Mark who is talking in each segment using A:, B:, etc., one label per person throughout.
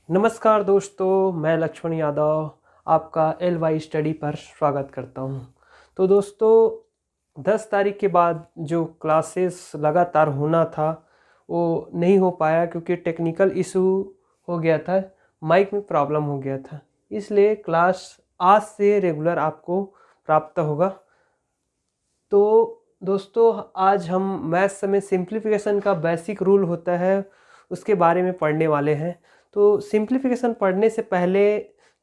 A: नमस्कार दोस्तों, मैं लक्ष्मण यादव आपका LY स्टडी पर स्वागत करता हूं। तो दोस्तों 10 तारीख के बाद जो क्लासेस लगातार होना था वो नहीं हो पाया क्योंकि टेक्निकल इशू हो गया था, माइक में प्रॉब्लम हो गया था। इसलिए क्लास आज से रेगुलर आपको प्राप्त होगा। तो दोस्तों आज हम मैथ्स में सिंप्लीफिकेशन का बेसिक रूल होता है उसके बारे में पढ़ने वाले हैं। तो सिंप्लीफिकेशन पढ़ने से पहले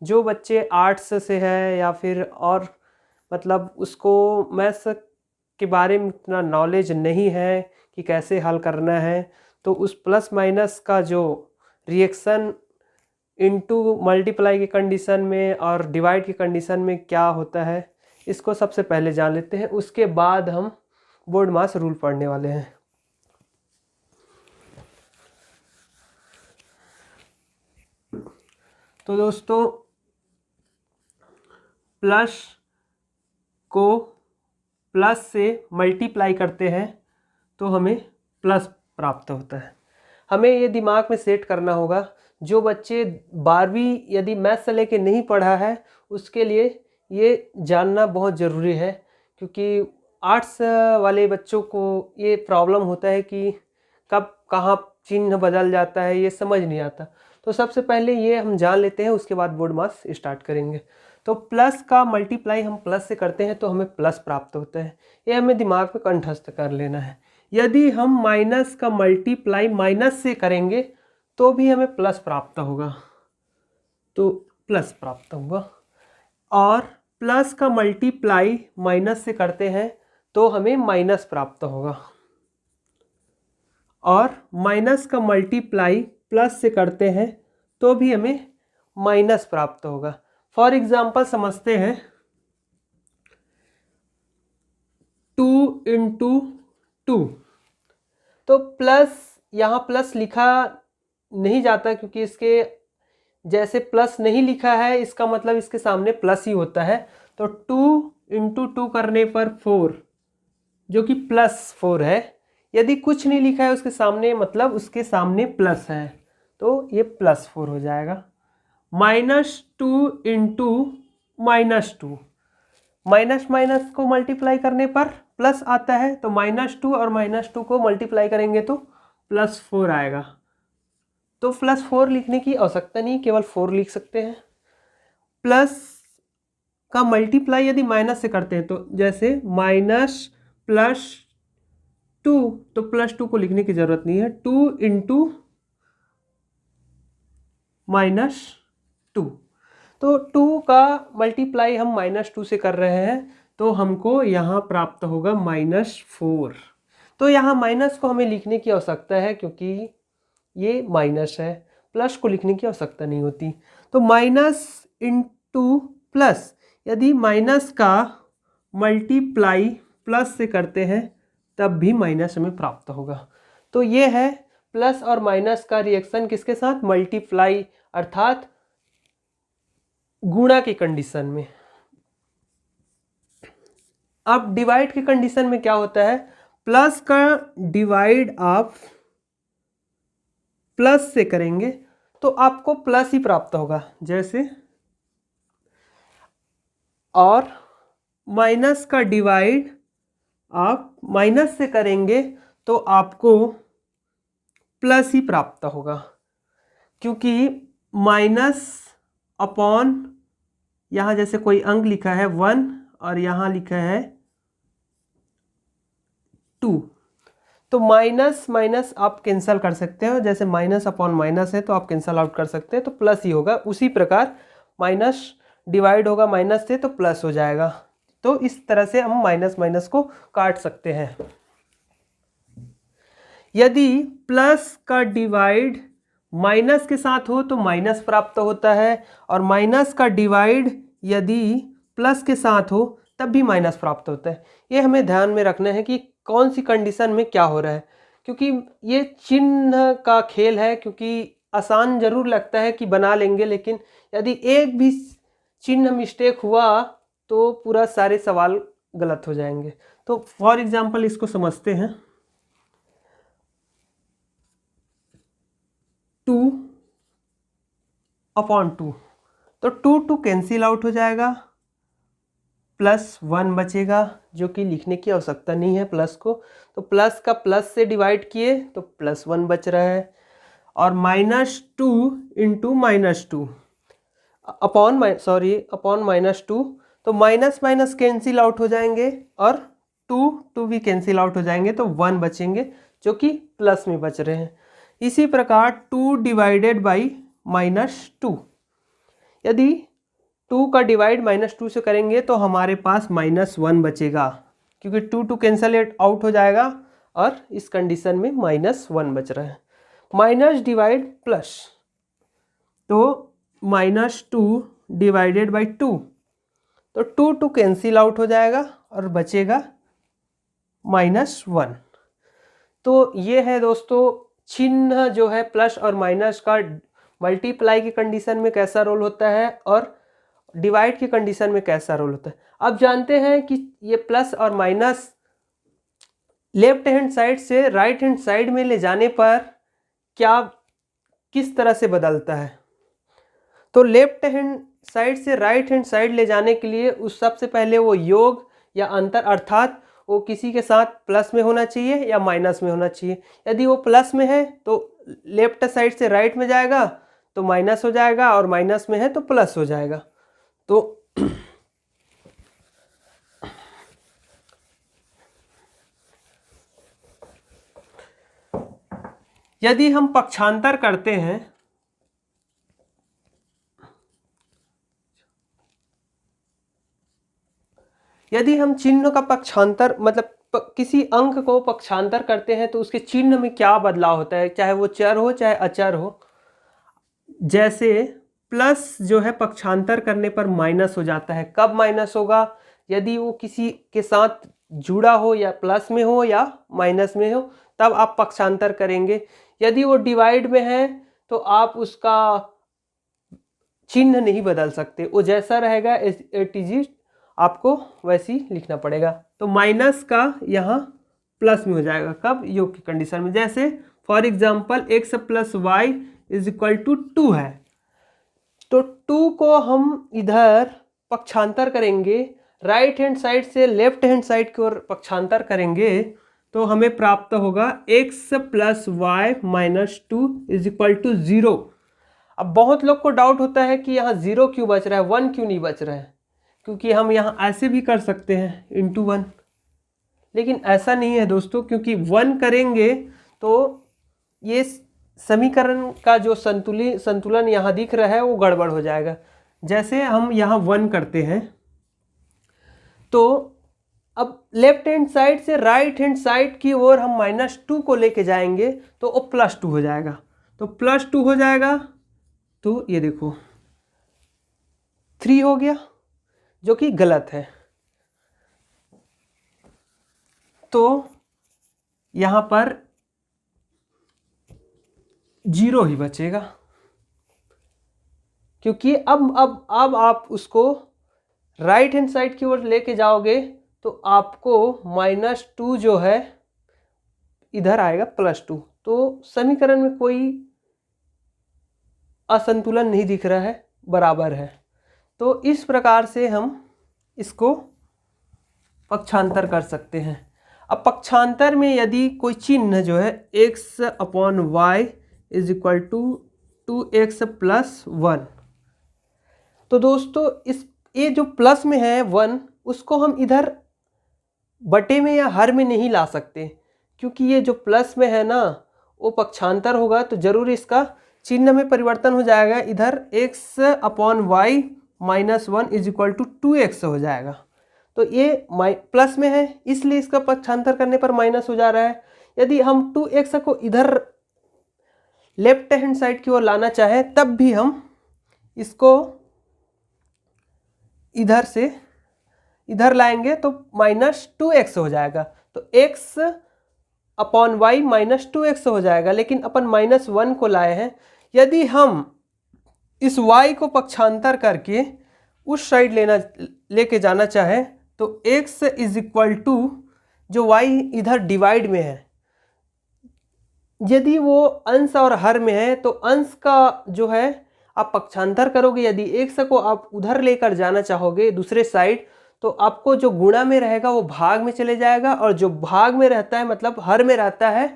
A: जो बच्चे आर्ट्स से है या फिर और मतलब उसको मैथ्स के बारे में इतना नॉलेज नहीं है कि कैसे हल करना है, तो उस प्लस माइनस का जो रिएक्शन इनटू मल्टीप्लाई की कंडीशन में और डिवाइड की कंडीशन में क्या होता है इसको सबसे पहले जान लेते हैं। उसके बाद हम बोर्ड मास रूल पढ़ने वाले हैं। तो दोस्तों प्लस को प्लस से मल्टीप्लाई करते हैं तो हमें प्लस प्राप्त होता है। हमें ये दिमाग में सेट करना होगा, जो बच्चे 12वीं यदि मैथ्स से लेके नहीं पढ़ा है उसके लिए ये जानना बहुत ज़रूरी है, क्योंकि आर्ट्स वाले बच्चों को ये प्रॉब्लम होता है कि कब कहाँ चिन्ह बदल जाता है, ये समझ नहीं आता। तो सबसे पहले ये हम जान लेते हैं, उसके बाद बोर्ड मास स्टार्ट करेंगे। तो प्लस का मल्टीप्लाई हम प्लस से करते हैं तो हमें प्लस प्राप्त होता है, ये हमें दिमाग में कंठस्थ कर लेना है। यदि हम माइनस का मल्टीप्लाई माइनस से करेंगे तो भी हमें प्लस प्राप्त होगा, तो प्लस प्राप्त होगा। और प्लस का मल्टीप्लाई माइनस से करते हैं तो हमें माइनस प्राप्त होगा, और माइनस का मल्टीप्लाई प्लस से करते हैं तो भी हमें माइनस प्राप्त होगा। फॉर एग्जाम्पल समझते हैं 2 इंटू 2, तो प्लस यहाँ प्लस लिखा नहीं जाता क्योंकि इसके जैसे प्लस नहीं लिखा है इसका मतलब इसके सामने प्लस ही होता है। तो 2 इंटू 2 करने पर 4 जो कि +4 है। यदि कुछ नहीं लिखा है उसके सामने मतलब उसके सामने प्लस है तो ये +4 हो जाएगा। -2 इंटू -2, माइनस माइनस को मल्टीप्लाई करने पर प्लस आता है, तो -2 और -2 को मल्टीप्लाई करेंगे तो +4 आएगा। तो +4 लिखने की आवश्यकता नहीं, केवल 4 लिख सकते हैं। प्लस का मल्टीप्लाई यदि माइनस से करते हैं तो जैसे -+2, तो +2 को लिखने की जरूरत नहीं है। 2 इंटू -2, तो 2 का मल्टीप्लाई हम -2 से कर रहे हैं तो हमको यहाँ प्राप्त होगा -4। तो यहाँ माइनस को हमें लिखने की आवश्यकता है क्योंकि ये माइनस है, प्लस को लिखने की आवश्यकता नहीं होती। तो माइनस इंटू प्लस, यदि माइनस का मल्टीप्लाई प्लस से करते हैं तब भी माइनस हमें प्राप्त होगा। तो ये है प्लस और माइनस का रिएक्शन किसके साथ, मल्टीप्लाई अर्थात गुणा की कंडीशन में। अब डिवाइड की कंडीशन में क्या होता है, प्लस का डिवाइड आप प्लस से करेंगे तो आपको प्लस ही प्राप्त होगा जैसे, और माइनस का डिवाइड आप माइनस से करेंगे तो आपको प्लस ही प्राप्त होगा, क्योंकि माइनस अपॉन यहाँ जैसे कोई अंक लिखा है 1 और यहाँ लिखा है 2, तो माइनस माइनस आप कैंसिल कर सकते हो। जैसे माइनस अपॉन माइनस है तो आप कैंसिल आउट कर सकते हैं तो प्लस ही होगा। उसी प्रकार माइनस डिवाइड होगा माइनस से तो प्लस हो जाएगा। तो इस तरह से हम माइनस माइनस को काट सकते हैं। यदि प्लस का डिवाइड माइनस के साथ हो तो माइनस प्राप्त होता है, और माइनस का डिवाइड यदि प्लस के साथ हो तब भी माइनस प्राप्त होता है। ये हमें ध्यान में रखना है कि कौन सी कंडीशन में क्या हो रहा है, क्योंकि ये चिन्ह का खेल है। क्योंकि आसान जरूर लगता है कि बना लेंगे, लेकिन यदि एक भी चिन्ह मिस्टेक हुआ तो पूरा सारे सवाल गलत हो जाएंगे। तो फॉर एग्जाम्पल इसको समझते हैं। 2 अपॉन 2, तो 2 कैंसिल आउट हो जाएगा, +1 बचेगा जो कि लिखने की आवश्यकता नहीं है प्लस को, तो प्लस का प्लस से डिवाइड किए तो +1 बच रहा है, और -2 इंटू -2 अपॉन -2, तो माइनस माइनस कैंसिल आउट हो जाएंगे और 2 भी कैंसिल आउट हो जाएंगे, तो 1 बचेंगे जो कि प्लस में बच रहे हैं। इसी प्रकार 2 डिवाइडेड बाई -2, यदि 2 का डिवाइड -2 से करेंगे तो हमारे पास -1 बचेगा, क्योंकि 2 कैंसल आउट हो जाएगा और इस कंडीशन में -1 बच रहा है। माइनस डिवाइड प्लस, तो -2 डिवाइडेड बाई 2, तो 2 कैंसिल आउट हो जाएगा और बचेगा -1। तो ये है दोस्तों चिन्ह जो है प्लस और माइनस का मल्टीप्लाई की कंडीशन में कैसा रोल होता है और डिवाइड की कंडीशन में कैसा रोल होता है। अब जानते हैं कि ये प्लस और माइनस लेफ्ट हैंड साइड से राइट हैंड साइड में ले जाने पर किस तरह से बदलता है। तो लेफ्ट हैंड साइड से राइट हैंड साइड ले जाने के लिए उस सबसे पहले वो योग या अंतर, अर्थात वो किसी के साथ प्लस में होना चाहिए या माइनस में होना चाहिए। यदि वो प्लस में है तो लेफ्ट साइड से राइट में जाएगा तो माइनस हो जाएगा, और माइनस में है तो प्लस हो जाएगा। तो यदि हम पक्षांतर करते हैं, यदि हम चिन्ह का पक्षांतर मतलब किसी अंक को पक्षांतर करते हैं तो उसके चिन्ह में क्या बदलाव होता है, चाहे वो चर हो चाहे अचर हो। जैसे प्लस जो है पक्षांतर करने पर माइनस हो जाता है। कब माइनस होगा? यदि वो किसी के साथ जुड़ा हो, या प्लस में हो या माइनस में हो, तब आप पक्षांतर करेंगे। यदि वो डिवाइड में है तो आप उसका चिन्ह नहीं बदल सकते, वो जैसा रहेगा एटीजी आपको वैसे ही लिखना पड़ेगा। तो माइनस का यहाँ प्लस में हो जाएगा, कब? योग की कंडीशन में। जैसे फॉर एग्जाम्पल x + y = 2 है, तो 2 को हम इधर पक्षांतर करेंगे, राइट हैंड साइड से लेफ्ट हैंड साइड की ओर पक्षांतर करेंगे तो हमें प्राप्त होगा x + y - 2 = 0। अब बहुत लोग को डाउट होता है कि यहाँ 0 क्यों बच रहा है, 1 क्यों नहीं बच रहा है, क्योंकि हम यहाँ ऐसे भी कर सकते हैं ×1, लेकिन ऐसा नहीं है दोस्तों, क्योंकि 1 करेंगे तो ये समीकरण का जो संतुलन यहाँ दिख रहा है वो गड़बड़ हो जाएगा। जैसे हम यहाँ 1 करते हैं तो अब लेफ्ट हैंड साइड से राइट हैंड साइड की ओर हम -2 को लेके जाएंगे तो वो +2 हो जाएगा। तो +2 हो जाएगा तो ये देखो 3 हो गया, जो कि गलत है। तो यहाँ पर 0 ही बचेगा, क्योंकि अब आप उसको राइट हैंड साइड की ओर लेके जाओगे तो आपको -2 जो है इधर आएगा +2, तो समीकरण में कोई असंतुलन नहीं दिख रहा है, बराबर है। तो इस प्रकार से हम इसको पक्षांतर कर सकते हैं। अब पक्षांतर में यदि कोई चिन्ह जो है x/y = 2x + 1, तो दोस्तों ये जो प्लस में है 1, उसको हम इधर बटे में या हर में नहीं ला सकते, क्योंकि ये जो प्लस में है ना वो पक्षांतर होगा तो जरूर इसका चिन्ह में परिवर्तन हो जाएगा। इधर x/y - 1 = 2x हो जाएगा। तो ये प्लस में है इसलिए इसका पक्षांतर करने पर माइनस हो जा रहा है। यदि हम 2x को इधर लेफ्ट हैंड साइड की ओर लाना चाहें तब भी हम इसको इधर से इधर लाएंगे तो -2x हो जाएगा। तो x/y - 2x हो जाएगा, लेकिन अपन -1 को लाए हैं। यदि हम इस y को पक्षांतर करके उस साइड लेके जाना चाहें तो x = जो y इधर डिवाइड में है, यदि वो अंश और हर में है तो अंश का जो है आप पक्षांतर करोगे, यदि x को आप उधर लेकर जाना चाहोगे दूसरे साइड, तो आपको जो गुणा में रहेगा वो भाग में चले जाएगा, और जो भाग में रहता है मतलब हर में रहता है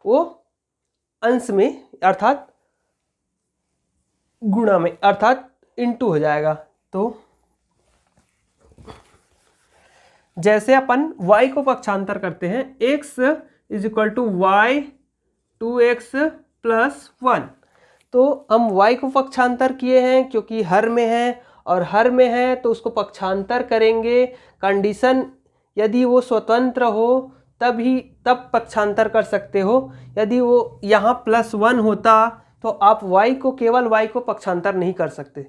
A: वो अंश में अर्थात गुणा में अर्थात इनटू हो जाएगा। तो जैसे अपन y को पक्षांतर करते हैं, x is equal to y 2x plus 1, तो हम y को पक्षांतर किए हैं क्योंकि हर में है, और हर में है तो उसको पक्षांतर करेंगे। कंडीशन यदि वो स्वतंत्र हो तब पक्षांतर कर सकते हो। यदि वो यहाँ +1 होता तो आप केवल y को पक्षांतर नहीं कर सकते,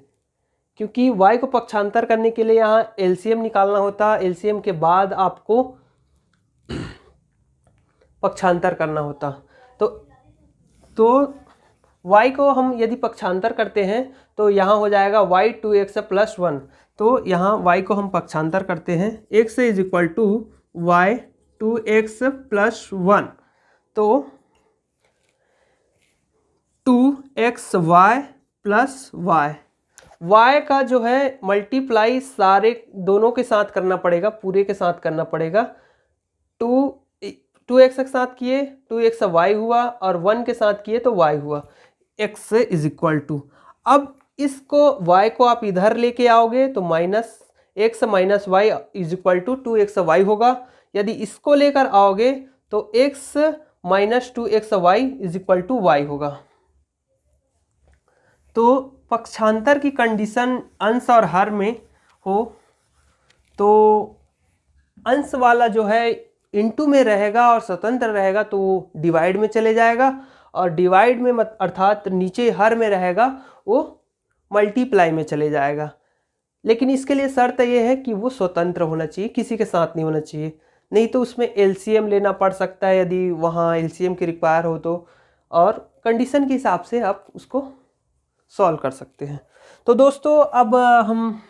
A: क्योंकि y को पक्षांतर करने के लिए यहाँ एलसीएम निकालना होता। एलसीएम के बाद आपको पक्षांतर करना होता। तो y को हम यदि पक्षांतर करते हैं तो यहाँ हो जाएगा y 2x प्लस 1। तो यहाँ y को हम पक्षांतर करते हैं, x is equal to y 2x plus 1, तो 2xy प्लस y का जो है मल्टीप्लाई सारे दोनों के साथ करना पड़ेगा, पूरे के साथ करना पड़ेगा। 2x के साथ किए 2xy हुआ, और 1 के साथ किए तो y हुआ। x इज इक्वल टू, अब इसको y को आप इधर लेके आओगे तो -x minus y is equal to 2xy होगा। यदि इसको लेकर आओगे तो x minus 2xy is equal to y होगा। तो पक्षांतर की कंडीशन अंश और हर में हो तो अंश वाला जो है इनटू में रहेगा और स्वतंत्र रहेगा तो वो डिवाइड में चले जाएगा, और डिवाइड में अर्थात नीचे हर में रहेगा वो मल्टीप्लाई में चले जाएगा। लेकिन इसके लिए शर्त ये है कि वो स्वतंत्र होना चाहिए, किसी के साथ नहीं होना चाहिए, नहीं तो उसमें एलसीएम लेना पड़ सकता है यदि वहाँ एलसीएम की रिक्वायर हो तो, और कंडीशन के हिसाब से आप उसको सॉल्व कर सकते हैं। तो दोस्तों अब हम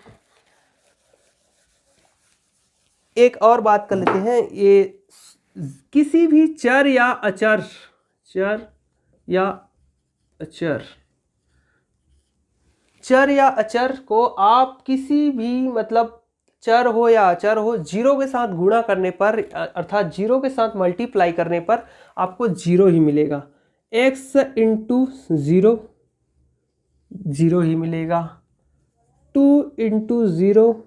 A: एक और बात कर लेते हैं। ये किसी भी चर या अचर को आप किसी भी मतलब चर हो या अचर हो, जीरो के साथ गुणा करने पर अर्थात जीरो के साथ मल्टीप्लाई करने पर आपको जीरो ही मिलेगा। x इंटू ज़ीरो ज़ीरो ही मिलेगा, 2 इंटू ज़ीरो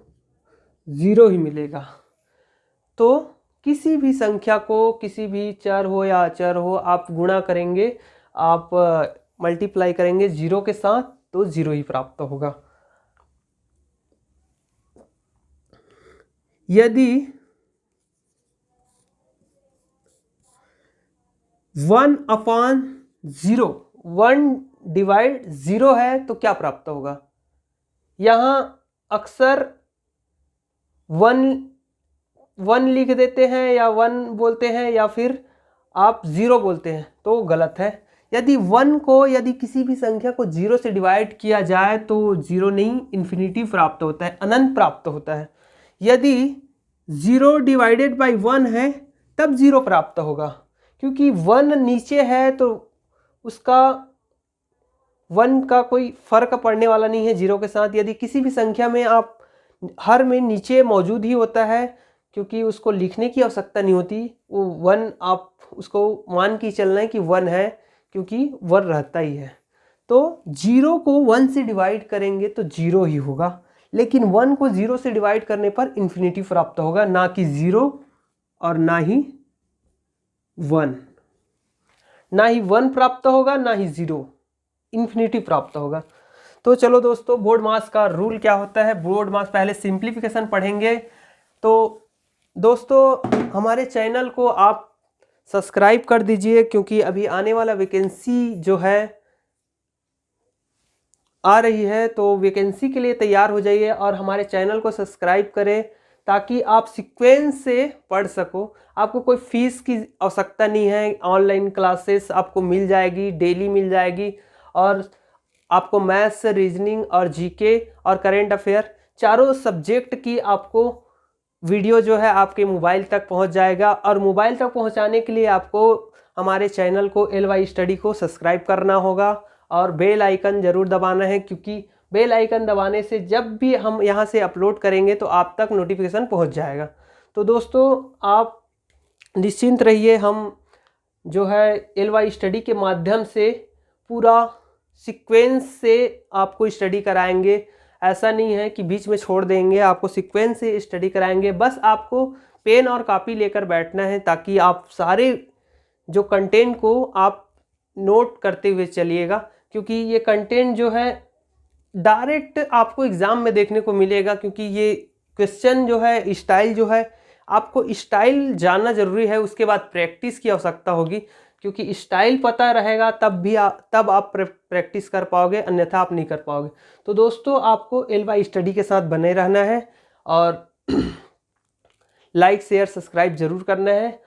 A: ज़ीरो ही मिलेगा। तो किसी भी संख्या को, किसी भी चर हो या अचर हो, आप गुणा करेंगे, आप मल्टीप्लाई करेंगे जीरो के साथ तो जीरो ही प्राप्त होगा। यदि 1/0 1 डिवाइड 0 है तो क्या प्राप्त होगा? यहाँ अक्सर 1 लिख देते हैं या 1 बोलते हैं या फिर आप 0 बोलते हैं, तो गलत है। यदि 1 को यदि किसी भी संख्या को 0 से डिवाइड किया जाए तो 0 नहीं, इन्फिनिटी प्राप्त होता है, अनंत प्राप्त होता है। यदि 0 डिवाइडेड बाई 1 है तब 0 प्राप्त होगा, क्योंकि 1 नीचे है तो उसका 1 का कोई फर्क पड़ने वाला नहीं है 0 के साथ। यदि किसी भी संख्या में आप हर में नीचे मौजूद ही होता है, क्योंकि उसको लिखने की आवश्यकता नहीं होती, वो 1 आप उसको मान के चलना है कि 1 है, क्योंकि 1 रहता ही है। तो 0 को 1 से डिवाइड करेंगे तो 0 ही होगा, लेकिन 1 को 0 से डिवाइड करने पर इन्फिनिटी प्राप्त होगा, ना कि 0 और ना ही 1। ना ही 1 प्राप्त होगा ना ही 0, इन्फिनिटी प्राप्त होगा। तो चलो दोस्तों, बोर्ड मास का रूल क्या होता है, बोर्ड मास पहले सिंप्लीफिकेशन पढ़ेंगे। तो दोस्तों हमारे चैनल को आप सब्सक्राइब कर दीजिए, क्योंकि अभी आने वाला वैकेंसी जो है आ रही है, तो वैकेंसी के लिए तैयार हो जाइए और हमारे चैनल को सब्सक्राइब करें ताकि आप सीक्वेंस से पढ़ सको। आपको कोई फीस की आवश्यकता नहीं है, ऑनलाइन क्लासेस आपको मिल जाएगी, डेली मिल जाएगी, और आपको मैथ्स, रीजनिंग और जीके और करंट अफेयर चारों सब्जेक्ट की आपको वीडियो जो है आपके मोबाइल तक पहुंच जाएगा। और मोबाइल तक पहुंचाने के लिए आपको हमारे चैनल को LY स्टडी को सब्सक्राइब करना होगा और बेल आइकन ज़रूर दबाना है, क्योंकि बेल आइकन दबाने से जब भी हम यहाँ से अपलोड करेंगे तो आप तक नोटिफिकेशन पहुँच जाएगा। तो दोस्तों आप निश्चिंत रहिए, हम जो है LY स्टडी के माध्यम से पूरा सीक्वेंस से आपको स्टडी कराएंगे। ऐसा नहीं है कि बीच में छोड़ देंगे, आपको सीक्वेंस से स्टडी कराएंगे। बस आपको पेन और कॉपी लेकर बैठना है ताकि आप सारे जो कंटेंट को आप नोट करते हुए चलिएगा, क्योंकि ये कंटेंट जो है डायरेक्ट आपको एग्ज़ाम में देखने को मिलेगा। क्योंकि ये क्वेश्चन जो है, स्टाइल जो है, आपको स्टाइल जानना ज़रूरी है, उसके बाद प्रैक्टिस की आवश्यकता होगी। क्योंकि स्टाइल पता रहेगा तब आप प्रैक्टिस कर पाओगे, अन्यथा आप नहीं कर पाओगे। तो दोस्तों आपको LY स्टडी के साथ बने रहना है और लाइक शेयर सब्सक्राइब ज़रूर करना है।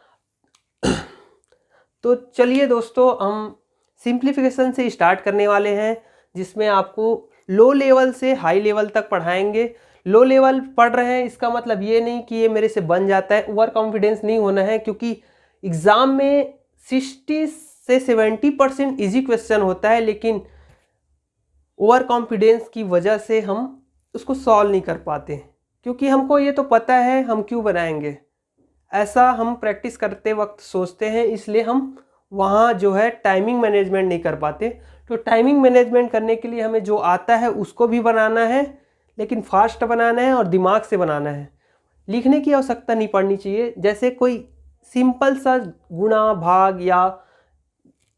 A: तो चलिए दोस्तों, हम सिंप्लीफिकेशन से स्टार्ट करने वाले हैं, जिसमें आपको लो लेवल से हाई लेवल तक पढ़ाएंगे। लो लेवल पढ़ रहे हैं इसका मतलब ये नहीं कि ये मेरे से बन जाता है, ओवर कॉन्फिडेंस नहीं होना है। क्योंकि एग्ज़ाम में 60 से 70% ईजी क्वेश्चन होता है, लेकिन ओवर कॉन्फिडेंस की वजह से हम उसको सॉल्व नहीं कर पाते, क्योंकि हमको ये तो पता है हम क्यों बनाएंगे, ऐसा हम प्रैक्टिस करते वक्त सोचते हैं। इसलिए हम वहाँ जो है टाइमिंग मैनेजमेंट नहीं कर पाते। तो टाइमिंग मैनेजमेंट करने के लिए हमें जो आता है उसको भी बनाना है, लेकिन फास्ट बनाना है और दिमाग से बनाना है। लिखने की आवश्यकता नहीं पड़नी चाहिए। जैसे कोई सिंपल सा गुणा भाग या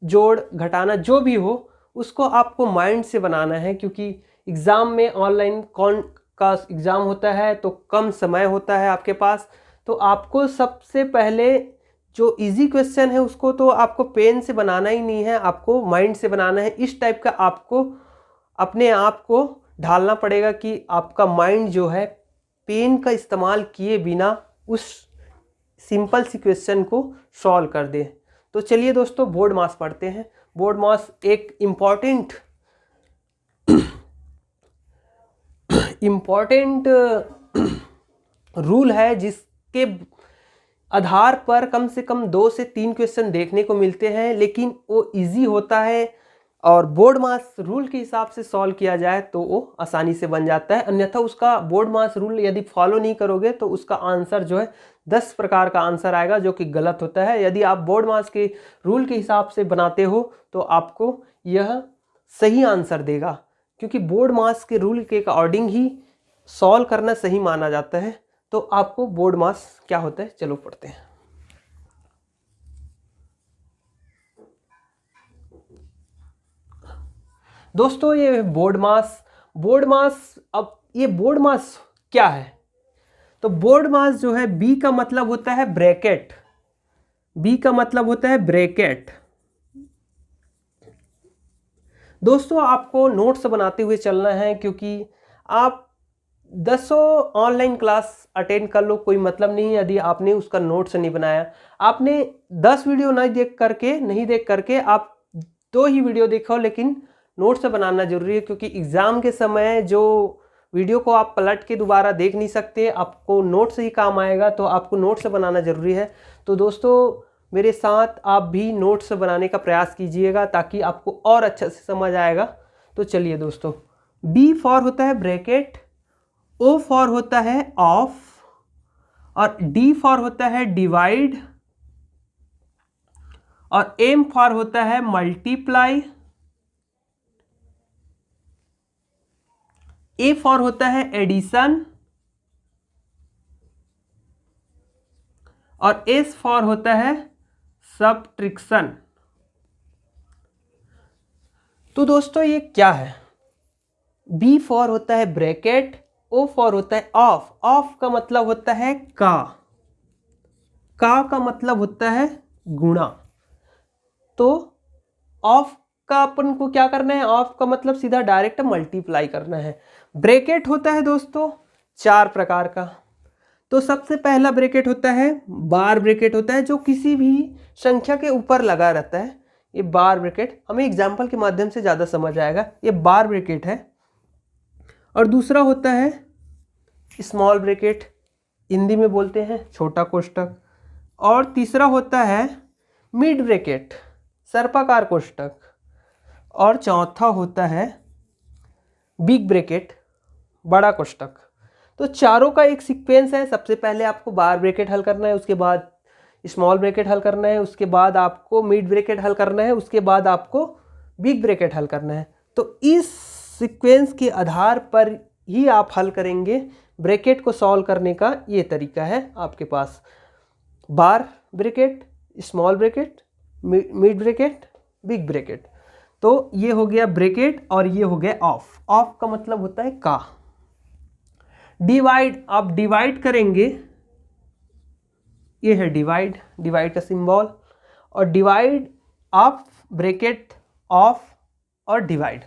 A: जोड़ घटाना जो भी हो, उसको आपको माइंड से बनाना है। क्योंकि एग्ज़ाम में ऑनलाइन कौन का एग्ज़ाम होता है तो कम समय होता है आपके पास। तो आपको सबसे पहले जो इजी क्वेश्चन है उसको तो आपको पेन से बनाना ही नहीं है, आपको माइंड से बनाना है। इस टाइप का आपको अपने आप को ढालना पड़ेगा कि आपका माइंड जो है पेन का इस्तेमाल किए बिना उस सिंपल सी क्वेश्चन को सॉल्व कर दे। तो चलिए दोस्तों बोर्ड मास पढ़ते हैं। बोर्ड मास एक इम्पॉर्टेंट रूल है, जिसके आधार पर कम से कम 2 से 3 क्वेश्चन देखने को मिलते हैं, लेकिन वो इजी होता है। और बोर्ड मास रूल के हिसाब से सॉल्व किया जाए तो वो आसानी से बन जाता है। अन्यथा उसका बोर्ड मास रूल यदि फॉलो नहीं करोगे तो उसका आंसर जो है 10 प्रकार का आंसर आएगा, जो कि गलत होता है। यदि आप बोर्ड मास के रूल के हिसाब से बनाते हो तो आपको यह सही आंसर देगा, क्योंकि बोर्ड मास के रूल के अकॉर्डिंग ही सॉल्व करना सही माना जाता है। तो आपको बोर्ड मास क्या होता है चलो पढ़ते हैं। दोस्तों ये बोर्ड मास अब ये बोर्ड मास क्या है? तो बोर्ड मास जो है, बी का मतलब होता है ब्रैकेट। बी का मतलब होता है ब्रैकेट। दोस्तों आपको नोट्स बनाते हुए चलना है, क्योंकि आप 10 ऑनलाइन क्लास अटेंड कर लो, कोई मतलब नहीं है यदि आपने उसका नोट्स नहीं बनाया। आपने 10 वीडियो नहीं देख करके आप 2 ही वीडियो देखो, लेकिन नोट्स बनाना जरूरी है। क्योंकि एग्ज़ाम के समय जो वीडियो को आप पलट के दोबारा देख नहीं सकते, आपको नोट्स ही काम आएगा। तो आपको नोट्स बनाना ज़रूरी है। तो दोस्तों मेरे साथ आप भी नोट्स बनाने का प्रयास कीजिएगा, ताकि आपको और अच्छा से समझ आएगा। तो चलिए दोस्तों, बी फॉर होता है ब्रैकेट, ओ फॉर होता है ऑफ, और डी फॉर होता है डिवाइड, और एम फॉर होता है मल्टीप्लाई, ए फॉर होता है एडिशन, और एस फॉर होता है सब्ट्रैक्शन। तो दोस्तों ये क्या है? बी फॉर होता है ब्रैकेट, ओ फॉर होता है ऑफ। ऑफ का मतलब होता है का का मतलब होता है गुणा। तो ऑफ का अपन को क्या करना है? ऑफ का मतलब सीधा डायरेक्ट मल्टीप्लाई करना है। ब्रैकेट होता है दोस्तों 4 प्रकार का। तो सबसे पहला ब्रैकेट होता है बार ब्रैकेट होता है, जो किसी भी संख्या के ऊपर लगा रहता है। ये बार ब्रैकेट हमें एग्जाम्पल के माध्यम से ज़्यादा समझ आएगा। ये बार ब्रैकेट है। और दूसरा होता है स्मॉल ब्रैकेट, हिंदी में बोलते हैं छोटा कोष्ठक। और तीसरा होता है मिड ब्रैकेट, सर्पाकार कोष्ठक। और चौथा होता है बिग ब्रैकेट, बड़ा कोष्टक। तो चारों का एक सीक्वेंस है। सबसे पहले आपको बार ब्रैकेट हल करना है, उसके बाद स्मॉल ब्रैकेट हल करना है, उसके बाद आपको मिड ब्रैकेट हल करना है, उसके बाद आपको बिग ब्रैकेट हल करना है। तो इस सीक्वेंस के आधार पर ही आप हल करेंगे। ब्रैकेट को सॉल्व करने का ये तरीका है आपके पास, bar bracket, small bracket, mid bracket, big bracket. तो ये हो गया ब्रैकेट और ये हो गया ऑफ। ऑफ का मतलब होता है का। डिवाइड, आप डिवाइड करेंगे, ये है डिवाइड, डिवाइड का सिंबल, और डिवाइड ऑफ ब्रैकेट ऑफ और डिवाइड।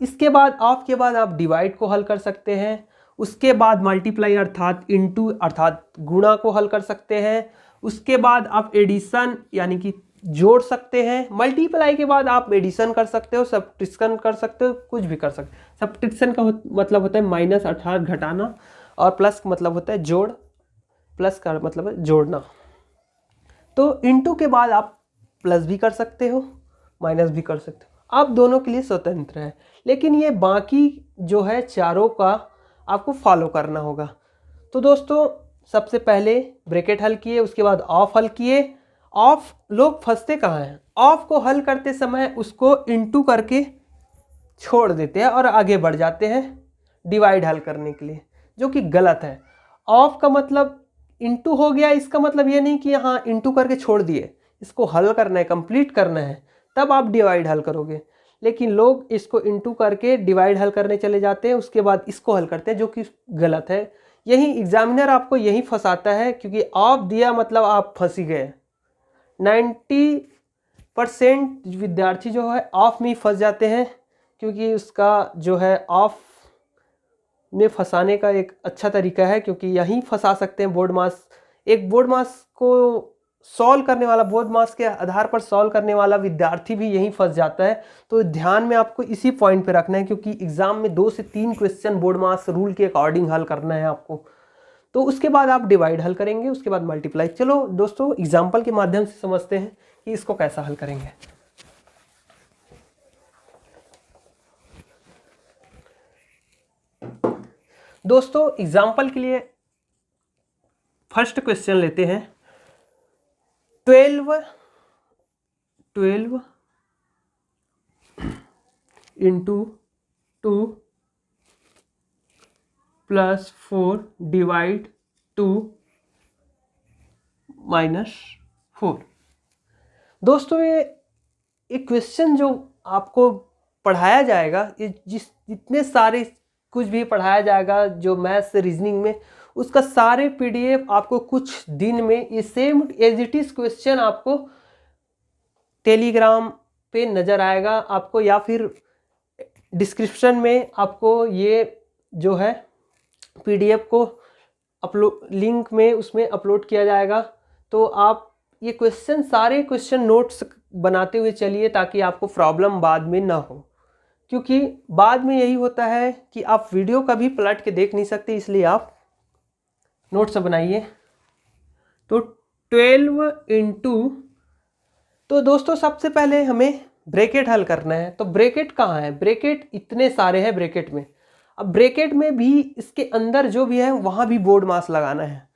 A: इसके बाद ऑफ के बाद आप डिवाइड को हल कर सकते हैं, उसके बाद मल्टीप्लाई अर्थात इनटू अर्थात गुणा को हल कर सकते हैं, उसके बाद आप एडिशन यानी कि जोड़ सकते हैं, मल्टीप्लाई के बाद आप एडिशन कर सकते हो, सब्ट्रैक्शन कर सकते हो, कुछ भी कर सकते हो। सब्ट्रैक्शन का मतलब होता है माइनस अर्थात घटाना, और प्लस का मतलब होता है जोड़, प्लस का मतलब है जोड़ना। तो इनटू के बाद आप प्लस भी कर सकते हो, माइनस भी कर सकते हो, आप दोनों के लिए स्वतंत्र है। लेकिन ये बाकी जो है चारों का आपको फॉलो करना होगा। तो दोस्तों सबसे पहले ब्रैकेट हल किए, उसके बाद ऑफ हल किए। ऑफ लोग फंसते कहाँ हैं, ऑफ को हल करते समय उसको इनटू करके छोड़ देते हैं और आगे बढ़ जाते हैं डिवाइड हल करने के लिए, जो कि गलत है। ऑफ का मतलब इनटू हो गया, इसका मतलब ये नहीं कि हाँ इनटू करके छोड़ दिए, इसको हल करना है, कंप्लीट करना है, तब आप डिवाइड हल करोगे। लेकिन लोग इसको इनटू करके डिवाइड हल करने चले जाते हैं, उसके बाद इसको हल करते हैं, जो कि गलत है। यही एग्जामिनर आपको यही फंसाता है, क्योंकि ऑफ दिया मतलब आप फंसी गए। 90% विद्यार्थी जो है ऑफ में ही फंस जाते हैं, क्योंकि उसका जो है ऑफ में फंसाने का एक अच्छा तरीका है, क्योंकि यहीं फंसा सकते हैं बोर्ड मास। एक बोर्ड मास को सॉल्व करने वाला, बोर्ड मास के आधार पर सॉल्व करने वाला विद्यार्थी भी यहीं फंस जाता है। तो ध्यान में आपको इसी पॉइंट पे रखना है, क्योंकि एग्जाम में 2 से 3 क्वेश्चन बोर्ड मास रूल के अकॉर्डिंग हल करना है आपको। तो उसके बाद आप डिवाइड हल करेंगे, उसके बाद मल्टीप्लाई। चलो दोस्तों एग्जाम्पल के माध्यम से समझते हैं कि इसको कैसा हल करेंगे। दोस्तों एग्जाम्पल के लिए फर्स्ट क्वेश्चन लेते हैं। 12 इंटू 2 प्लस 4 डिवाइड 2 माइनस 4। दोस्तों ये एक क्वेश्चन जो आपको पढ़ाया जाएगा, ये जितने सारे कुछ भी पढ़ाया जाएगा जो मैथ्स रीजनिंग में, उसका सारे पीडीएफ आपको कुछ दिन में ये same as it is question आपको टेलीग्राम पे नज़र आएगा आपको, या फिर डिस्क्रिप्शन में आपको ये जो है पीडीएफ को अपलोड लिंक में उसमें अपलोड किया जाएगा। तो आप ये क्वेश्चन सारे क्वेश्चन नोट्स बनाते हुए चलिए, ताकि आपको प्रॉब्लम बाद में ना हो, क्योंकि बाद में यही होता है कि आप वीडियो कभी पलट के देख नहीं सकते, इसलिए आप नोट्स बनाइए। तो 12 इंटू, तो दोस्तों सबसे पहले हमें ब्रैकेट हल करना है। तो ब्रैकेट कहाँ है, ब्रैकेट इतने सारे हैं ब्रैकेट में। अब ब्रैकेट में भी इसके अंदर जो भी है वहाँ भी बोर्ड मास लगाना है।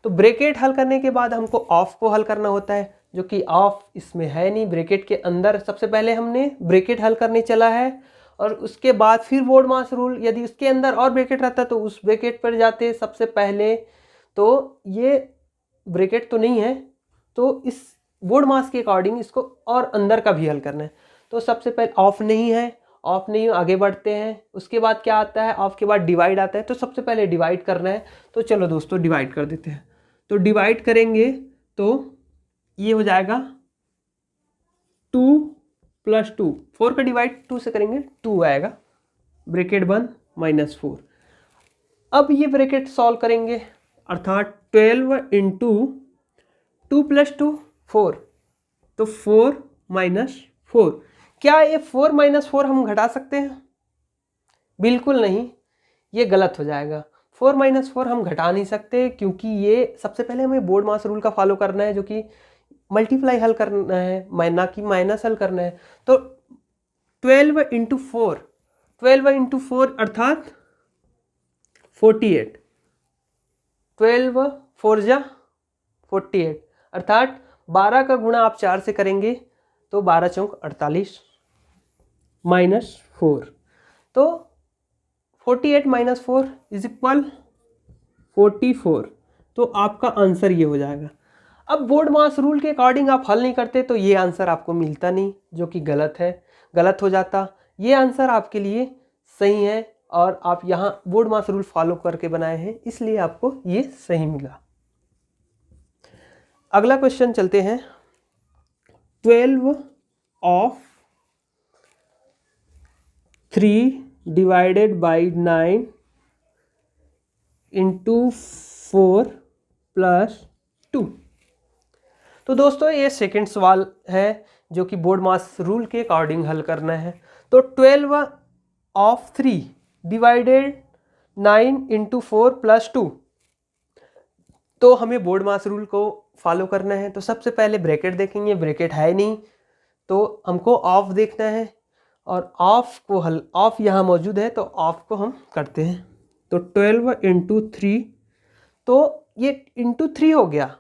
A: तो ब्रैकेट हल करने के बाद हमको ऑफ को हल करना होता है, जो कि ऑफ इसमें है नहीं ब्रैकेट के अंदर। सबसे पहले हमने ब्रैकेट हल करने चला है, और उसके बाद फिर बोर्ड मास रूल, यदि उसके अंदर और ब्रैकेट रहता तो उस ब्रैकेट पर जाते सबसे पहले। तो ये ब्रैकेट तो नहीं है, तो इस बोर्ड मास के अकॉर्डिंग इसको और अंदर का भी हल करना है। तो सबसे पहले ऑफ नहीं है, ऑफ नहीं, आगे बढ़ते हैं। उसके बाद क्या आता है, ऑफ के बाद डिवाइड आता है। तो सबसे पहले डिवाइड करना है। तो चलो दोस्तों डिवाइड कर देते हैं। तो डिवाइड करेंगे तो ये हो जाएगा 2 प्लस 2, 4 का डिवाइड 2 से करेंगे 2 आएगा, ब्रैकेट बंद, माइनस 4। अब ये ब्रैकेट सॉल्व करेंगे, अर्थात 12 इंटू 2 प्लस 2 4, तो 4 माइनस 4। क्या ये 4 माइनस 4 हम घटा सकते हैं? बिल्कुल नहीं, ये गलत हो जाएगा। 4 माइनस 4 हम घटा नहीं सकते, क्योंकि ये सबसे पहले हमें बोर्ड मास रूल का फॉलो करना है, जो कि मल्टीप्लाई हल करना है, ना कि माइनस हल करना है। तो 12 अर्थात 48। 12 4 जा 48 अर्थात 12 का गुणा आप 4 से करेंगे तो 12 चौक 48 -4, तो 48 - 4 = 44। तो आपका आंसर ये हो जाएगा। अब बोर्ड मास रूल के अकॉर्डिंग आप हल नहीं करते तो ये आंसर आपको मिलता नहीं, जो कि गलत है, गलत हो जाता। ये आंसर आपके लिए सही है और आप यहाँ बोर्ड मास रूल फॉलो करके बनाए हैं, इसलिए आपको ये सही मिला। अगला क्वेश्चन चलते हैं। 12 of 3 divided by 9 into 4 plus 2। तो दोस्तों ये सेकंड सवाल है जो कि बोर्ड मास रूल के अकॉर्डिंग हल करना है। तो 12 of 3 डिवाइडेड 9 into 4 plus 2, तो हमें बोर्ड मास रूल को फॉलो करना है। तो सबसे पहले ब्रैकेट देखेंगे, ब्रैकेट है नहीं तो हमको ऑफ देखना है और ऑफ को हल, ऑफ यहाँ मौजूद है तो ऑफ को हम करते हैं। तो 12 into 3, तो ये into 3 हो गया,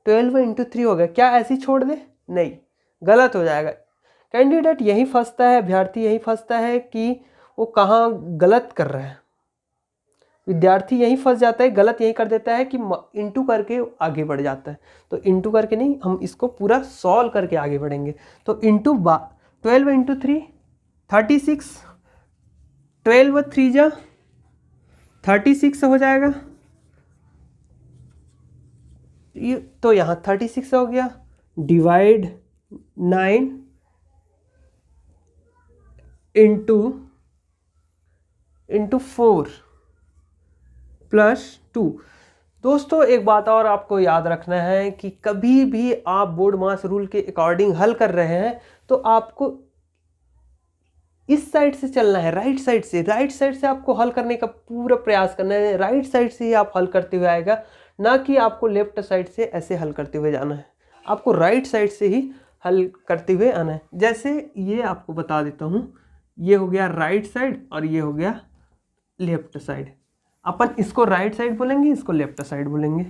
A: 12 into 3 हो गया। क्या ऐसे ही छोड़ दे? नहीं, गलत हो जाएगा। कैंडिडेट यही फंसता है, अभ्यर्थी यही फंसता है कि वो कहाँ गलत कर रहा है। विद्यार्थी यही फंस जाता है, गलत यही कर देता है कि इंटू करके आगे बढ़ जाता है। तो इंटू करके नहीं, हम इसको पूरा सॉल्व करके आगे बढ़ेंगे। तो इंटू 12 into 3 36, 12 3 जा 36 हो जाएगा। तो यहाँ 36 हो गया। Divide 9 into 4 plus 2। दोस्तों एक बात और आपको याद रखना है कि कभी भी आप बोर्ड मास रूल के अकॉर्डिंग हल कर रहे हैं तो आपको इस साइड से चलना है, राइट साइड से आपको हल करने का पूरा प्रयास करना है। राइट साइड से ही आप हल करते हुए आएगा, ना कि आपको लेफ्ट साइड से ऐसे हल करते हुए जाना है। आपको राइट साइड से ही हल करते हुए आना है। जैसे ये आपको बता देता हूँ, ये हो गया राइट साइड और ये हो गया लेफ्ट साइड। अपन इसको राइट साइड बोलेंगे, इसको लेफ्ट साइड बोलेंगे।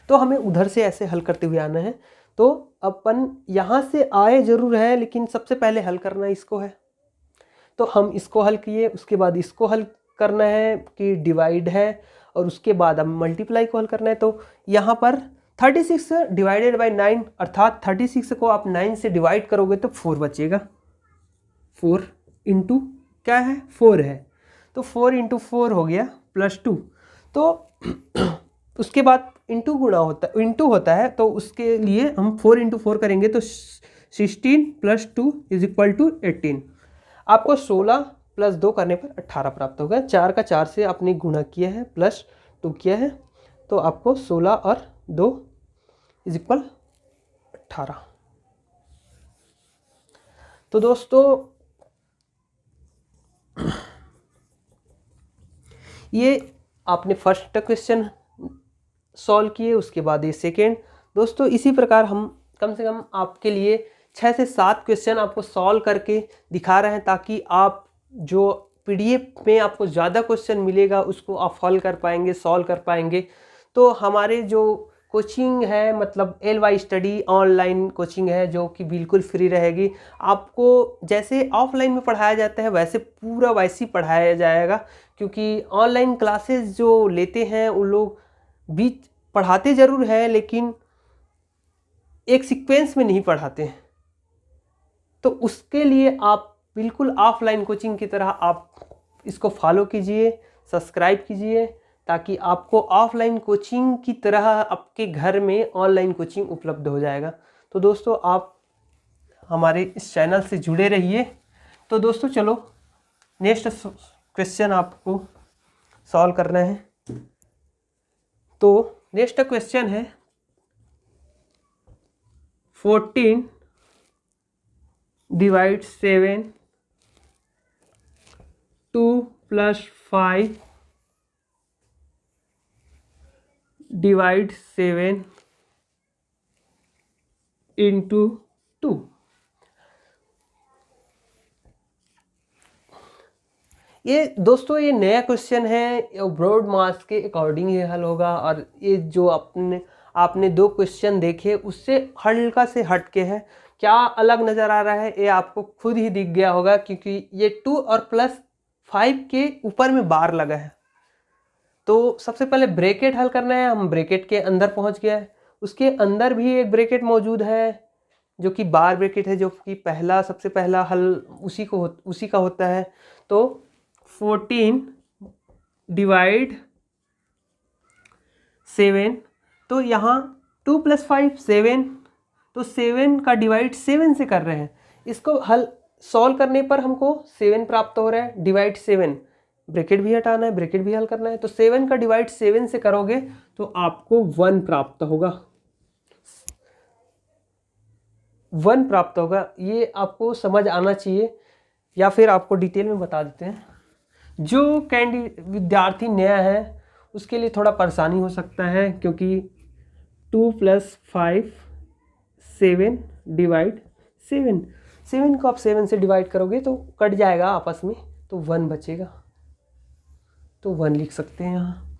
A: तो हमें उधर से ऐसे हल करते हुए आना है। तो अपन यहाँ से आए जरूर है, लेकिन सबसे पहले हल करना इसको है। तो हम इसको हल किए, उसके बाद इसको हल करना है कि डिवाइड है, और उसके बाद हम मल्टीप्लाई को हल करना है। तो यहाँ पर 36 डिवाइडेड बाई 9 अर्थात 36 को आप 9 से डिवाइड करोगे तो 4 बचेगा। 4 इंटू क्या है? 4 है। तो 4 इंटू 4 हो गया प्लस 2। तो उसके बाद इंटू गुणा होता है, इंटू होता है, तो उसके लिए हम 4 इंटू 4 करेंगे तो 16 प्लस 2 = 18। आपको 16 प्लस 2 करने पर 18 प्राप्त होगा। 4 का 4 से आपने गुणा किया है, प्लस 2 किया है, तो आपको 16 और 2 = 18। तो दोस्तों ये आपने फर्स्ट क्वेश्चन सॉल्व किए, उसके बाद ये सेकेंड। दोस्तों इसी प्रकार हम कम से कम आपके लिए 6 से 7 क्वेश्चन आपको सॉल्व करके दिखा रहे हैं, ताकि आप जो पीडीएफ में आपको ज़्यादा क्वेश्चन मिलेगा उसको आप हल कर पाएंगे, सॉल्व कर पाएंगे। तो हमारे जो कोचिंग है, मतलब LY स्टडी ऑनलाइन कोचिंग है, जो कि बिल्कुल फ्री रहेगी। आपको जैसे ऑफलाइन में पढ़ाया जाता है वैसे पूरा वैसे ही पढ़ाया जाएगा, क्योंकि ऑनलाइन क्लासेस जो लेते हैं उन लोग बीच पढ़ाते ज़रूर है, लेकिन एक सीक्वेंस में नहीं पढ़ाते हैं। तो उसके लिए आप बिल्कुल ऑफलाइन कोचिंग की तरह आप इसको फॉलो कीजिए, सब्सक्राइब कीजिए, ताकि आपको ऑफलाइन कोचिंग की तरह आपके घर में ऑनलाइन कोचिंग उपलब्ध हो जाएगा। तो दोस्तों आप हमारे इस चैनल से जुड़े रहिए। तो दोस्तों चलो नेक्स्ट क्वेश्चन आपको सॉल्व करना है। तो नेक्स्ट क्वेश्चन है 14 डिवाइड 7 2 + 5 डिवाइड 7 इंटू 2। ये दोस्तों ये नया क्वेश्चन है, ब्रॉड मास के अकॉर्डिंग ये हल होगा। और ये जो आपने दो क्वेश्चन देखे उससे हल्का से हट के है। क्या अलग नज़र आ रहा है ये आपको खुद ही दिख गया होगा, क्योंकि ये 2 और +5 के ऊपर में बार लगा है। तो सबसे पहले ब्रैकेट हल करना है, हम ब्रैकेट के अंदर पहुंच गया है। उसके अंदर भी एक ब्रैकेट मौजूद है जो कि बार ब्रैकेट है, जो कि सबसे पहला हल उसी का होता है। तो 14 डिवाइड 7, तो यहाँ 2 + 5 7, तो 7 का डिवाइड 7 से कर रहे हैं। इसको हल सॉल्व करने पर हमको 7 प्राप्त हो रहा है। डिवाइड 7, ब्रैकेट भी हटाना है, ब्रैकेट भी हल करना है। तो 7 का डिवाइड 7 से करोगे तो आपको 1 प्राप्त होगा, 1 प्राप्त होगा। ये आपको समझ आना चाहिए, या फिर आपको डिटेल में बता देते हैं। जो विद्यार्थी नया है उसके लिए थोड़ा परेशानी हो सकता है, क्योंकि 2 + 5 7 डिवाइड 7 को आप 7 से डिवाइड करोगे तो कट जाएगा आपस में, तो 1 बचेगा। तो 1 लिख सकते हैं यहाँ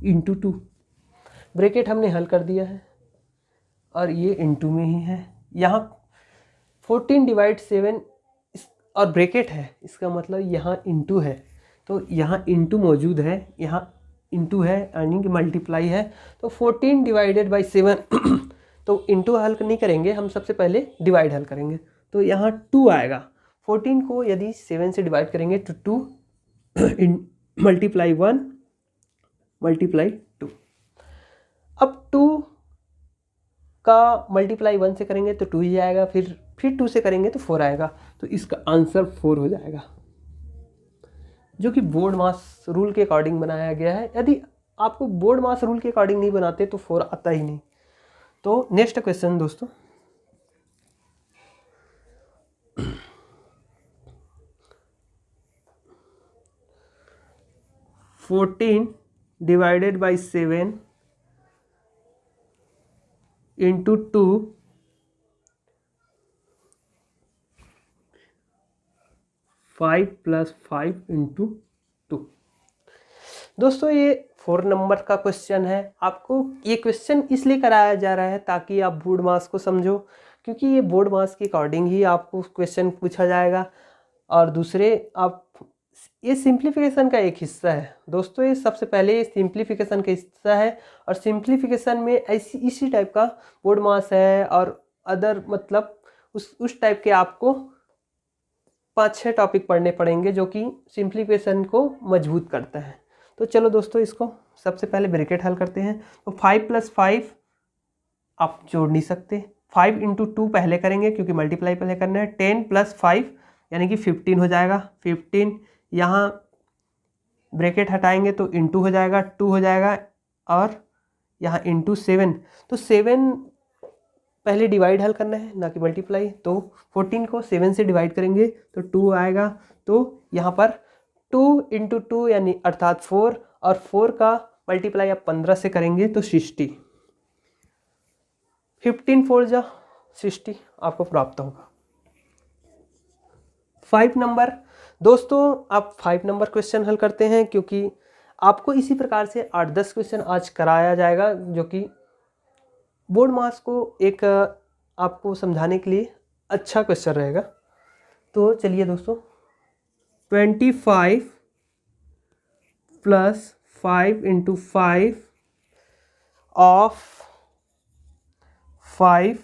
A: इंटू 2। ब्रैकेट हमने हल कर दिया है और ये इंटू में ही है। यहाँ 14 डिवाइड 7 और ब्रैकेट है, इसका मतलब यहाँ इंटू है। तो यहाँ इंटू मौजूद है, यहाँ इंटू है यानी कि मल्टीप्लाई है। तो 14 डिवाइडेड बाई 7 तो इंटू हल नहीं करेंगे, हम सबसे पहले डिवाइड हल करेंगे। तो यहाँ 2 आएगा। 14 को यदि 7 से डिवाइड करेंगे तो 2 मल्टीप्लाई 1 मल्टीप्लाई 2। अब 2 का मल्टीप्लाई 1 से करेंगे तो 2 ही आएगा, फिर 2 से करेंगे तो 4 आएगा। तो इसका आंसर 4 हो जाएगा, जो कि बोर्ड मास रूल के अकॉर्डिंग बनाया गया है। यदि आपको बोर्ड मास रूल के अकॉर्डिंग नहीं बनाते तो 4 आता ही नहीं। तो नेक्स्ट क्वेश्चन दोस्तों, fourteen divided by 7 into 2 5 + 5 into 2। दोस्तों ये 4 नंबर का क्वेश्चन है। आपको ये क्वेश्चन इसलिए कराया जा रहा है ताकि आप बोर्ड मास को समझो, क्योंकि ये बोर्ड मास के अकॉर्डिंग ही आपको क्वेश्चन पूछा जाएगा। और दूसरे आप ये सिंप्लीफिकेशन का एक हिस्सा है दोस्तों। ये सबसे पहले सिंप्लीफिकेशन का हिस्सा है, और सिंप्लीफिकेशन में इसी टाइप का बोर्ड मास है और अदर मतलब उस टाइप के आपको 5-6 टॉपिक पढ़ने पड़ेंगे जो कि सिंप्लीफिकेशन को मजबूत करता है। तो चलो दोस्तों, इसको सबसे पहले ब्रैकेट हल करते हैं। तो 5 + 5 आप जोड़ नहीं सकते, 5 इंटू 2 पहले करेंगे क्योंकि मल्टीप्लाई पहले करना है। 10 + 5 यानी कि 15 हो जाएगा। 15 यहाँ ब्रैकेट हटाएंगे तो इंटू हो जाएगा, 2 हो जाएगा, और यहाँ इंटू 7। तो 7 पहले डिवाइड हल करना है ना कि मल्टीप्लाई। तो 14 को 7 से डिवाइड करेंगे तो 2 आएगा। तो यहाँ पर 2 इंटू 2 यानी अर्थात 4, और 4 का मल्टीप्लाई आप 15 से करेंगे तो 60। 15 4 जा 60 आपको प्राप्त होगा। 5 नंबर दोस्तों, आप 5 नंबर क्वेश्चन हल करते हैं, क्योंकि आपको इसी प्रकार से 8-10 क्वेश्चन आज कराया जाएगा, जो कि बोर्ड मास को एक आपको समझाने के लिए अच्छा क्वेश्चन रहेगा। तो चलिए दोस्तों, 25 + 5 इंटू 5 ऑफ 5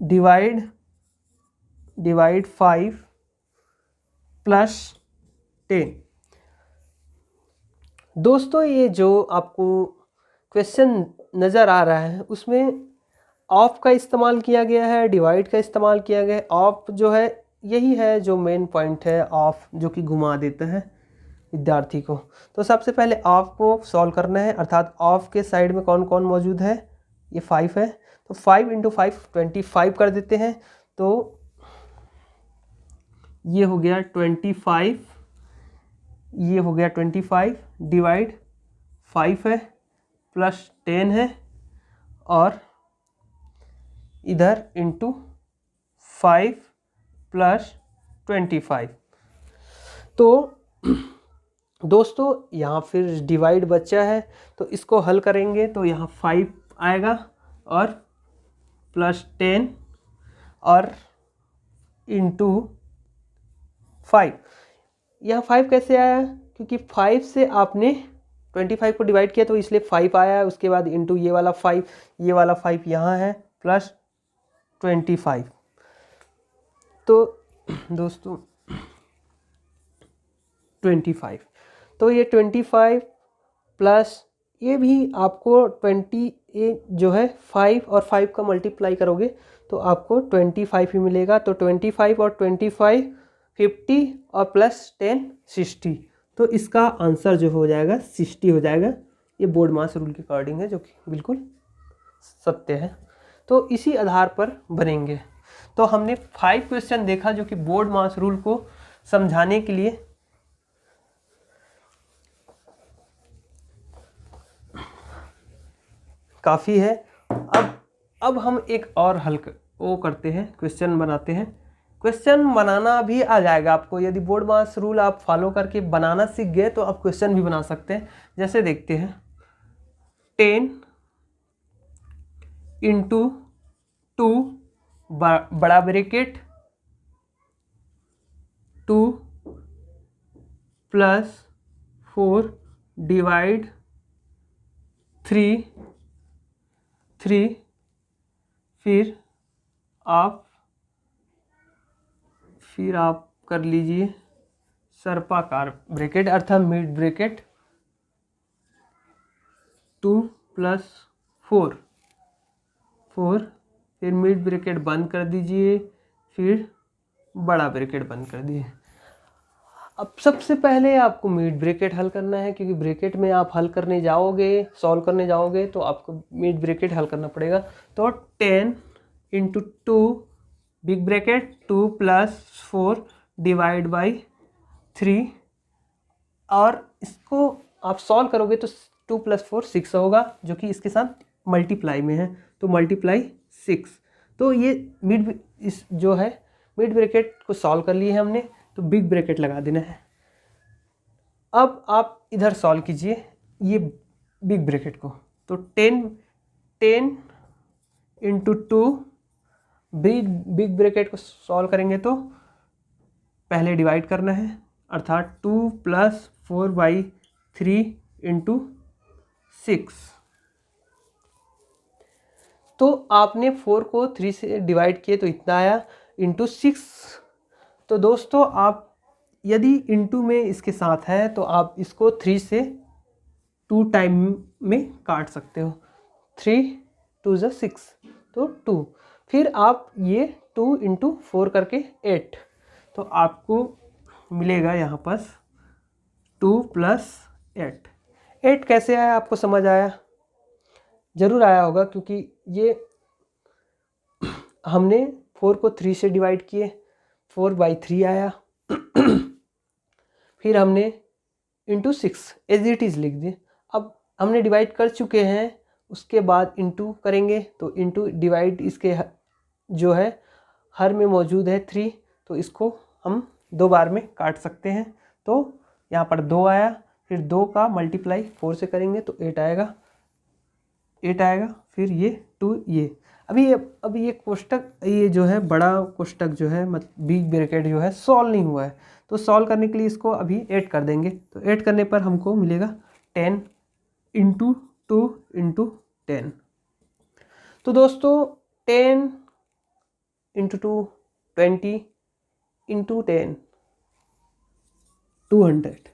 A: डिवाइड 5 + 10। दोस्तों ये जो आपको क्वेश्चन नज़र आ रहा है उसमें ऑफ का इस्तेमाल किया गया है, डिवाइड का इस्तेमाल किया गया है। ऑफ जो है यही है जो मेन पॉइंट है, ऑफ जो कि घुमा देता है विद्यार्थी को। तो सबसे पहले ऑफ को सॉल्व करना है, अर्थात ऑफ के साइड में कौन कौन मौजूद है, ये 5 है। तो 5 इंटू 5 25 कर देते हैं। तो ये हो गया 25, ये हो गया 25 डिवाइड 5 है प्लस 10 है, और इधर इंटू 5 प्लस 25। तो दोस्तों यहाँ फिर डिवाइड बचा है, तो इसको हल करेंगे तो यहाँ 5 आएगा और प्लस 10 और इंटू 5। यहाँ 5 कैसे आया, क्योंकि 5 से आपने 25 को डिवाइड किया तो इसलिए 5 आया है। उसके बाद इंटू ये वाला 5, ये वाला 5 यहाँ है, प्लस 25। तो दोस्तों 25, तो ये 25 प्लस ये भी आपको 20 जो है 5 और 5 का मल्टीप्लाई करोगे तो आपको 25 ही मिलेगा। तो 25 और 25 50 और प्लस 10 60। तो इसका आंसर जो हो जाएगा 60 हो जाएगा। ये बोर्ड मास रूल के अकॉर्डिंग है, जो कि बिल्कुल सत्य है। तो इसी आधार पर बनेंगे। तो हमने 5 क्वेश्चन देखा जो कि बोर्ड मास रूल को समझाने के लिए काफ़ी है। अब हम एक और वो करते हैं, क्वेश्चन बनाते हैं। क्वेश्चन बनाना भी आ जाएगा आपको। यदि बोर्ड मास रूल आप फॉलो करके बनाना सीख गए तो आप क्वेश्चन भी बना सकते हैं। जैसे देखते हैं 10 इंटू 2 बड़ा ब्रैकेट 2 प्लस 4 डिवाइड 3 फिर आप कर लीजिए सर्पाकार ब्रैकेट अर्थात मिड ब्रैकेट 2 प्लस 4 फिर मिड ब्रैकेट बंद कर दीजिए, फिर बड़ा ब्रैकेट बंद कर दीजिए। अब सबसे पहले आपको मिड ब्रैकेट हल करना है, क्योंकि ब्रैकेट में आप हल करने जाओगे, सॉल्व करने जाओगे तो आपको मिड ब्रैकेट हल करना पड़ेगा। तो 10 into 2 big bracket 2 plus 4 divide by 3, और इसको आप सॉल्व करोगे तो 2 प्लस 4 6 होगा, जो कि इसके साथ मल्टीप्लाई में है, तो मल्टीप्लाई 6। तो ये जो है मिड ब्रैकेट को सॉल्व कर लिए हमने, तो बिग ब्रैकेट लगा देना है। अब आप इधर सॉल्व कीजिए ये बिग ब्रैकेट को, तो 10 इंटू 2 बिग ब्रैकेट को सॉल्व करेंगे तो पहले डिवाइड करना है, अर्थात 2 प्लस 4/3 इंटू 6। तो आपने 4 को 3 से डिवाइड किए तो इतना आया, इंटू 6। तो दोस्तों आप यदि इंटू में इसके साथ है तो आप इसको 3 से 2 टाइम में काट सकते हो। 3 2 = 6, तो 2। फिर आप ये 2 इंटू 4 करके 8, तो आपको मिलेगा यहाँ पास 2 प्लस 8 कैसे आया आपको समझ आया? ज़रूर आया होगा, क्योंकि ये हमने 4 को 3 से डिवाइड किए, 4/3 आया। फिर हमने इंटू 6 एज इट इज़ लिख दिए। अब हमने डिवाइड कर चुके हैं, उसके बाद इंटू करेंगे तो इंटू डिवाइड इसके जो है हर में मौजूद है 3, तो इसको हम 2 बार में काट सकते हैं। तो यहाँ पर 2 आया, फिर 2 का मल्टीप्लाई 4 से करेंगे तो 8 आएगा, फिर ये 2 ये। अभी ये कोष्टक, ये जो है बड़ा कोष्टक जो है मतलब बिग ब्रैकेट जो है सॉल्व नहीं हुआ है, तो सॉल्व करने के लिए इसको अभी ऐड कर देंगे। तो ऐड करने पर हमको मिलेगा 10 इंटू 2 इंटू 10। तो दोस्तों 10 इंटू 2 20 इंटू 10 200,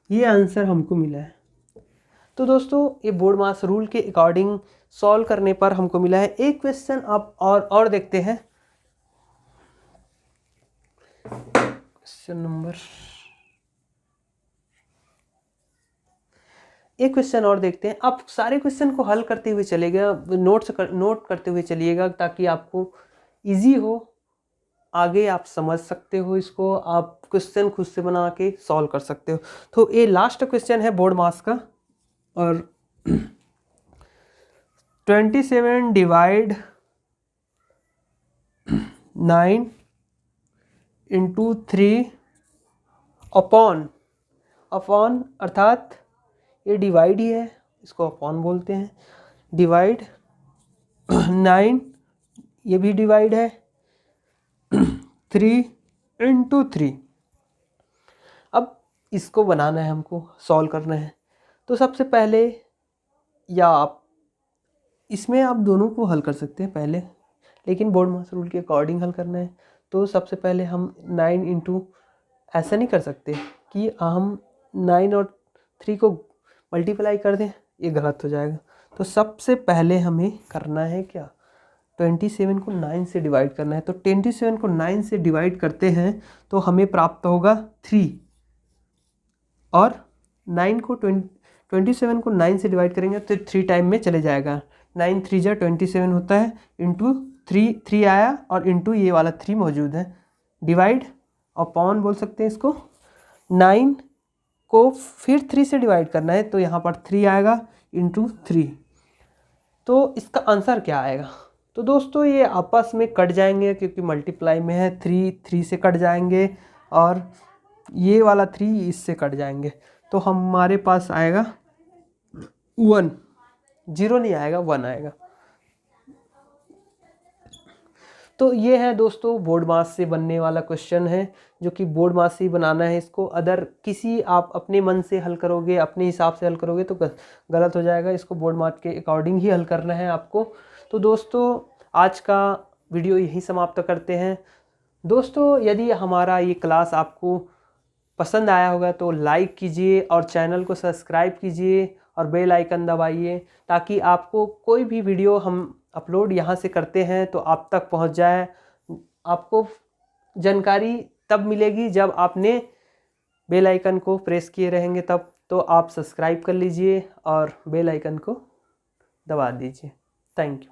A: ये आंसर हमको मिला है। तो दोस्तों ये बोर्ड मास रूल के अकॉर्डिंग सॉल्व करने पर हमको मिला है। एक क्वेश्चन आप और देखते हैं, एक क्वेश्चन और देखते हैं। आप सारे क्वेश्चन को हल करते हुए चलिएगा, नोट करते हुए चलिएगा, ताकि आपको इजी हो, आगे आप समझ सकते हो इसको, आप क्वेश्चन खुद से बना के सॉल्व कर सकते हो। तो ये लास्ट क्वेश्चन है बोर्ड मास का, और 27 डिवाइड 9 इंटू 3 अपॉन अर्थात ये डिवाइड ही है, इसको अपॉन बोलते हैं, डिवाइड 9, ये भी डिवाइड है, 3 इंटू 3। अब इसको बनाना है, हमको सॉल्व करना है। तो सबसे पहले, या आप इसमें आप दोनों को हल कर सकते हैं पहले, लेकिन बोर्ड मास रूल के अकॉर्डिंग हल करना है। तो सबसे पहले हम 9 इंटू, ऐसा नहीं कर सकते कि हम 9 और 3 को मल्टीप्लाई कर दें, ये गलत हो जाएगा। तो सबसे पहले हमें करना है क्या, 27 को 9 से डिवाइड करना है। तो 27 को 9 से डिवाइड करते हैं तो हमें प्राप्त होगा 3, और 9 को 27 को 9 से डिवाइड करेंगे तो 3 टाइम में चले जाएगा, 9 3 जा 27 होता है, इंटू 3 आया, और इंटू ये वाला 3 मौजूद है, डिवाइड अपॉन बोल सकते हैं इसको। 9 को फिर 3 से डिवाइड करना है तो यहाँ पर 3 आएगा, इंटू 3। तो इसका आंसर क्या आएगा, तो दोस्तों ये आपस में कट जाएंगे क्योंकि मल्टीप्लाई में है, 3 से कट जाएंगे, और ये वाला 3 इससे कट जाएंगे। तो हमारे पास आएगा 1, 0 नहीं आएगा, 1 आएगा। तो ये है दोस्तों बोर्ड मास से बनने वाला क्वेश्चन है, जो कि बोर्ड मास से ही बनाना है इसको। अदर किसी आप अपने मन से हल करोगे, अपने हिसाब से हल करोगे तो गलत हो जाएगा। इसको बोर्ड मास के अकॉर्डिंग ही हल करना है आपको। तो दोस्तों आज का वीडियो यहीं समाप्त करते हैं। दोस्तों यदि हमारा ये क्लास आपको पसंद आया होगा तो लाइक कीजिए और चैनल को सब्सक्राइब कीजिए और बेल आइकन दबाइए, ताकि आपको कोई भी वीडियो हम अपलोड यहाँ से करते हैं तो आप तक पहुँच जाए। आपको जानकारी तब मिलेगी जब आपने बेल आइकन को प्रेस किए रहेंगे तब। तो आप सब्सक्राइब कर लीजिए और बेल आइकन को दबा दीजिए। Thank you.